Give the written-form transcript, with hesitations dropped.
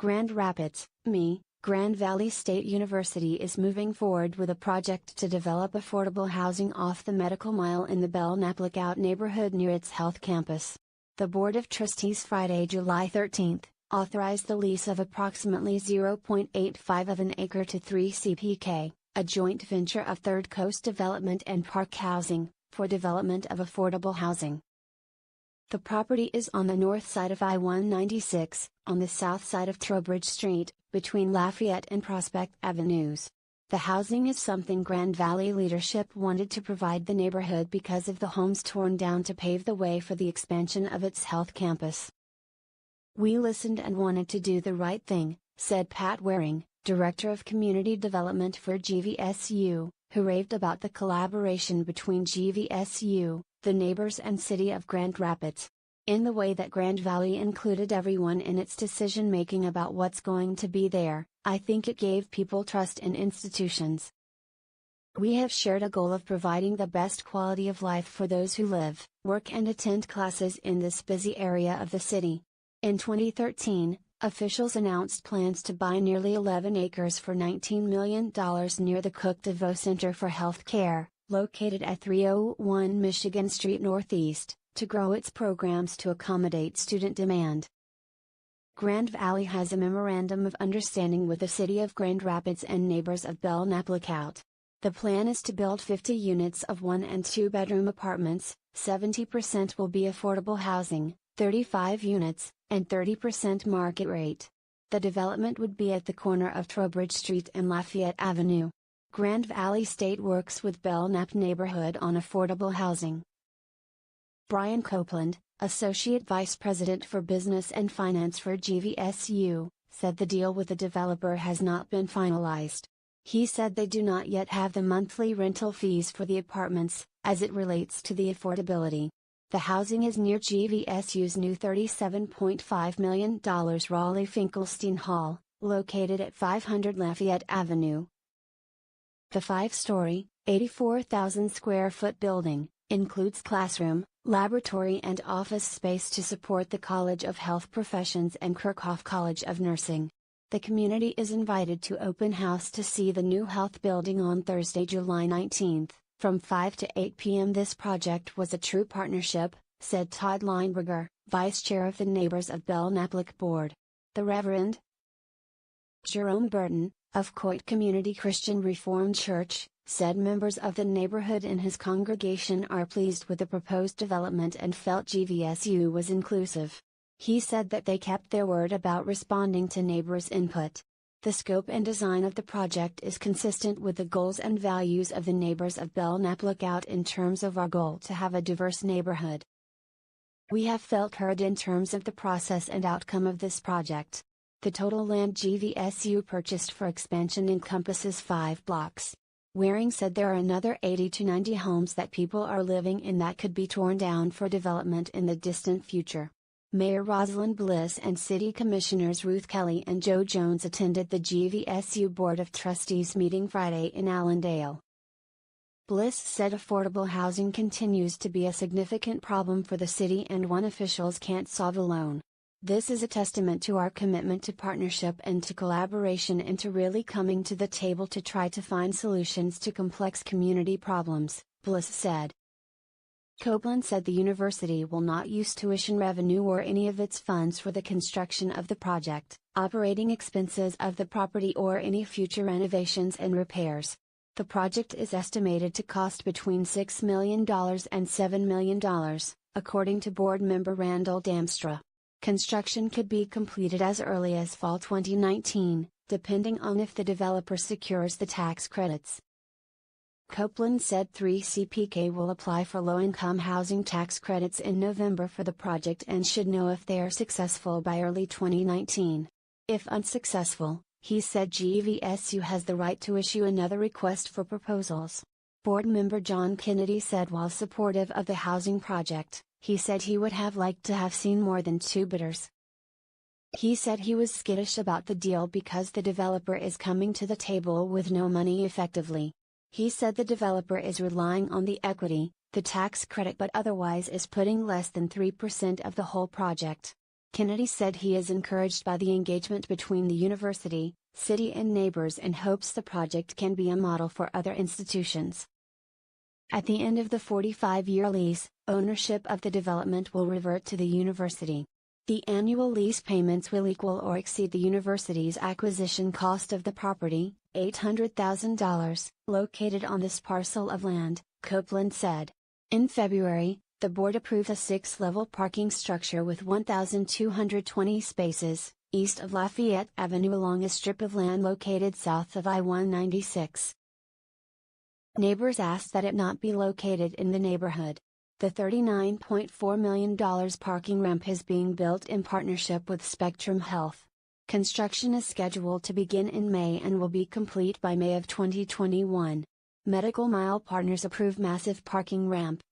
Grand Rapids, ME, Grand Valley State University is moving forward with a project to develop affordable housing off the Medical Mile in the Belknap Lookout neighborhood near its health campus. The Board of Trustees Friday, July 13, authorized the lease of approximately 0.85 of an acre to 3CPK, a joint venture of Third Coast Development and Park Housing, for development of affordable housing. The property is on the north side of I-196, on the south side of Trowbridge Street, between Lafayette and Prospect Avenues. The housing is something Grand Valley leadership wanted to provide the neighborhood because of the homes torn down to pave the way for the expansion of its health campus. "We listened and wanted to do the right thing," said Pat Waring, Director of Community Development for GVSU, who raved about the collaboration between GVSU, the neighbors and City of Grand Rapids. In the way that Grand Valley included everyone in its decision-making about what's going to be there, I think it gave people trust in institutions. "We have shared a goal of providing the best quality of life for those who live, work and attend classes in this busy area of the city." In 2013, officials announced plans to buy nearly 11 acres for $19 million near the Cook DeVoe Center for Health Care, located at 301 Michigan Street Northeast, to grow its programs to accommodate student demand. Grand Valley has a memorandum of understanding with the City of Grand Rapids and neighbors of Belknap Lookout. The plan is to build 50 units of 1- and 2-bedroom apartments, 70% will be affordable housing, 35 units, and 30% market rate. The development would be at the corner of Trowbridge Street and Lafayette Avenue. Grand Valley State works with Belknap neighborhood on affordable housing. Brian Copeland, Associate Vice President for Business and Finance for GVSU, said the deal with the developer has not been finalized. He said they do not yet have the monthly rental fees for the apartments, as it relates to the affordability. The housing is near GVSU's new $37.5 million Raleigh Finkelstein Hall, located at 500 Lafayette Avenue. The 5-story, 84,000 square foot building includes classroom, laboratory and office space to support the College of Health Professions and Kirchhoff College of Nursing. The community is invited to open house to see the new health building on Thursday, July 19, from 5 to 8 p.m. This project was a true partnership, said Todd Lineberger, Vice Chair of the Neighbors of Belknap Lookout Board. The Reverend Jerome Burton, of Coit Community Christian Reformed Church, said members of the neighborhood and his congregation are pleased with the proposed development and felt GVSU was inclusive. He said that they kept their word about responding to neighbors' input. The scope and design of the project is consistent with the goals and values of the neighbors of Belknap Lookout in terms of our goal to have a diverse neighborhood. "We have felt heard in terms of the process and outcome of this project. The total land GVSU purchased for expansion encompasses 5 blocks. Waring said there are another 80 to 90 homes that people are living in that could be torn down for development in the distant future. Mayor Rosalind Bliss and City Commissioners Ruth Kelly and Joe Jones attended the GVSU Board of Trustees meeting Friday in Allendale. Bliss said affordable housing continues to be a significant problem for the city and one officials can't solve alone. "This is a testament to our commitment to partnership and to collaboration and to really coming to the table to try to find solutions to complex community problems," Bliss said. Copeland said the university will not use tuition revenue or any of its funds for the construction of the project, operating expenses of the property or any future renovations and repairs. The project is estimated to cost between $6 million and $7 million, according to board member Randall Damstra. Construction could be completed as early as fall 2019, depending on if the developer secures the tax credits. Copeland said 3CPK will apply for low-income housing tax credits in November for the project and should know if they are successful by early 2019. If unsuccessful, he said GVSU has the right to issue another request for proposals. Board member John Kennedy said while supportive of the housing project, he said he would have liked to have seen more than 2 bidders. He said he was skittish about the deal because the developer is coming to the table with no money effectively. He said the developer is relying on the equity, the tax credit, but otherwise is putting less than 3% of the whole project. Kennedy said he is encouraged by the engagement between the university, city and neighbors and hopes the project can be a model for other institutions. At the end of the 45-year lease, ownership of the development will revert to the university. The annual lease payments will equal or exceed the university's acquisition cost of the property, $800,000, located on this parcel of land, Copeland said. In February, the board approved a 6-level parking structure with 1,220 spaces, east of Lafayette Avenue along a strip of land located south of I-196. Neighbors asked that it not be located in the neighborhood. The $39.4 million parking ramp is being built in partnership with Spectrum Health. Construction is scheduled to begin in May and will be complete by May of 2021. Medical Mile Partners approved massive parking ramp,